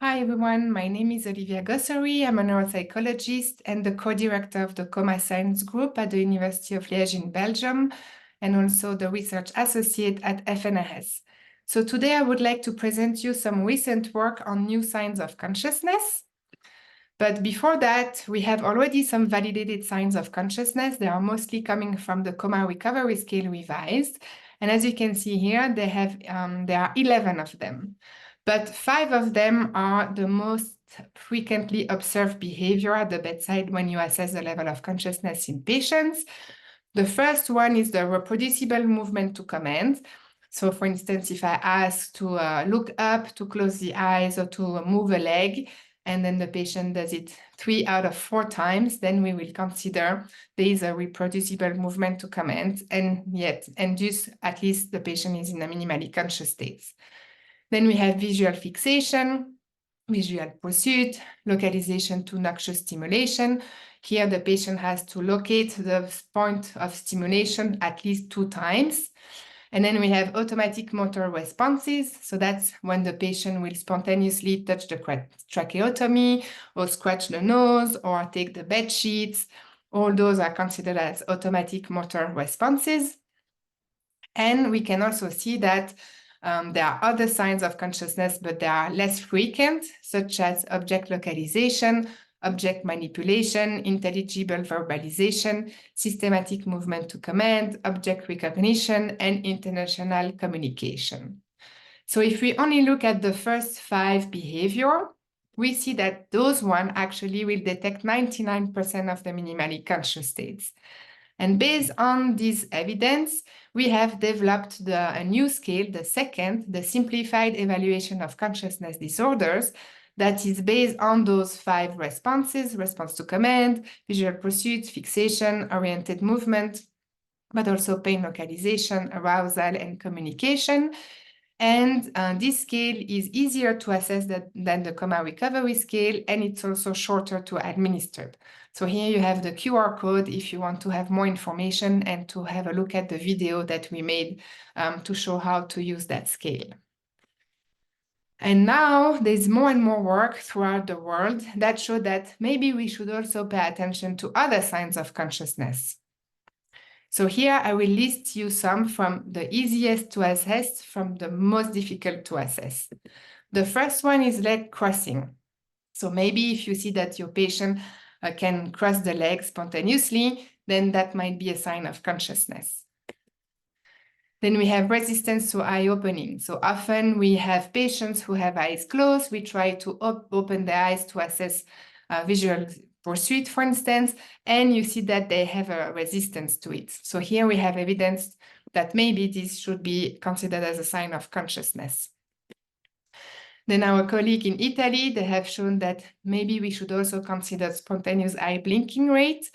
Hi everyone, my name is Olivia Gosseries. I'm a neuropsychologist and the co-director of the Coma Science Group at the University of Liège in Belgium, and also the research associate at FNRS. So today I would like to present you some recent work on new signs of consciousness. But before that, we have already some validated signs of consciousness. They are mostly coming from the Coma Recovery Scale revised. And as you can see here, there are 11 of them. But 5 of them are the most frequently observed behavior at the bedside when you assess the level of consciousness in patients. The first one is the reproducible movement to command. So for instance, if I ask to look up, to close the eyes, or to move a leg, and then the patient does it 3 out of 4 times, then we will consider there is a reproducible movement to command, and thus at least the patient is in a minimally conscious state. Then we have visual fixation, visual pursuit, localization to noxious stimulation. Here the patient has to locate the point of stimulation at least 2 times. And then we have automatic motor responses. So that's when the patient will spontaneously touch the tracheotomy or scratch the nose or take the bed sheets. All those are considered as automatic motor responses. And we can also see that there are other signs of consciousness, but they are less frequent, such as object localization, object manipulation, intelligible verbalization, systematic movement to command, object recognition, and international communication. So if we only look at the first 5 behavior, we see that those one actually will detect 99% of the minimally conscious states. And based on this evidence, we have developed a new scale, the second, the simplified evaluation of consciousness disorders, that is based on those 5 responses: response to command, visual pursuit, fixation, oriented movement, but also pain localization, arousal, and communication. And this scale is easier to assess than the Coma Recovery Scale, and it's also shorter to administer. So here you have the QR code if you want to have more information and to have a look at the video that we made to show how to use that scale. And now there's more and more work throughout the world that show that maybe we should also pay attention to other signs of consciousness. So here I will list you some from the easiest to assess from the most difficult to assess. The first one is leg crossing. So maybe if you see that your patient can cross the leg spontaneously, then that might be a sign of consciousness. Then we have resistance to eye opening. So often we have patients who have eyes closed. We try to open the eyes to assess visual pursuit, for instance, and you see that they have a resistance to it. So here we have evidence that maybe this should be considered as a sign of consciousness. Then our colleague in Italy, they have shown that maybe we should also consider spontaneous eye blinking rate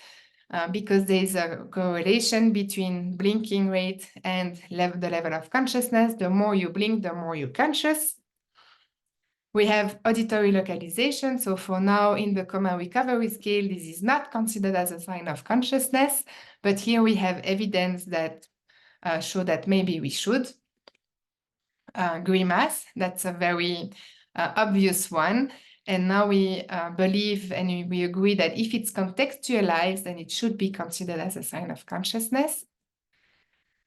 because there is a correlation between blinking rate and the level of consciousness. The more you blink, the more you're conscious. We have auditory localization. So for now, in the Coma Recovery Scale, this is not considered as a sign of consciousness, but here we have evidence that show that maybe we should. Grimace, that's a very obvious one. And now we believe and we agree that if it's contextualized, then it should be considered as a sign of consciousness.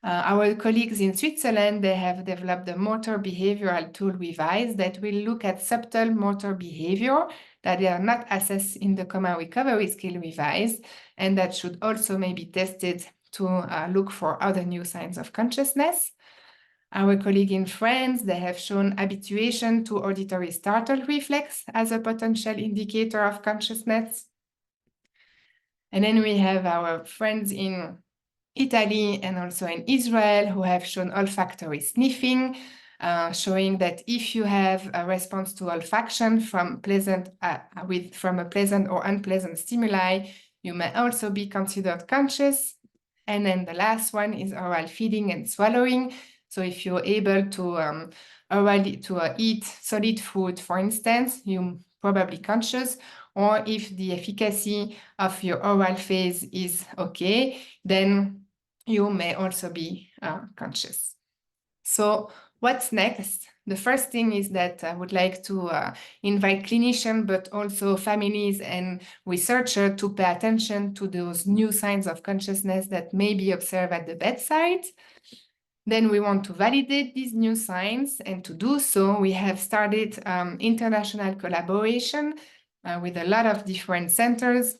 Our colleagues in Switzerland, they have developed a motor behavioral tool revised that will look at subtle motor behavior that they are not assessed in the Coma Recovery Scale revised, and that should also maybe tested to look for other new signs of consciousness. Our colleague in France, they have shown habituation to auditory startle reflex as a potential indicator of consciousness. And then we have our friends in Italy and also in Israel who have shown olfactory sniffing, showing that if you have a response to olfaction from a pleasant or unpleasant stimuli, you may also be considered conscious. And then the last one is oral feeding and swallowing. So if you're able to eat solid food, for instance, you're probably conscious. Or if the efficacy of your oral phase is okay, then you may also be conscious. So What's next? The first thing is that I would like to invite clinicians, but also families and researchers to pay attention to those new signs of consciousness that may be observed at the bedside. Then we want to validate these new signs, and to do so, we have started international collaboration with a lot of different centers.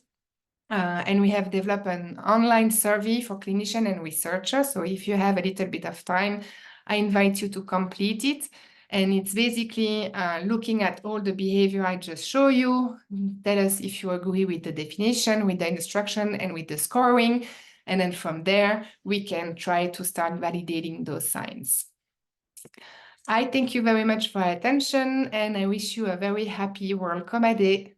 And we have developed an online survey for clinicians and researchers. So if you have a little bit of time, I invite you to complete it. And it's basically looking at all the behavior I just showed you. Tell us if you agree with the definition, with the instruction, and with the scoring. And then from there, we can try to start validating those signs. I thank you very much for your attention, and I wish you a very happy World Coma Day.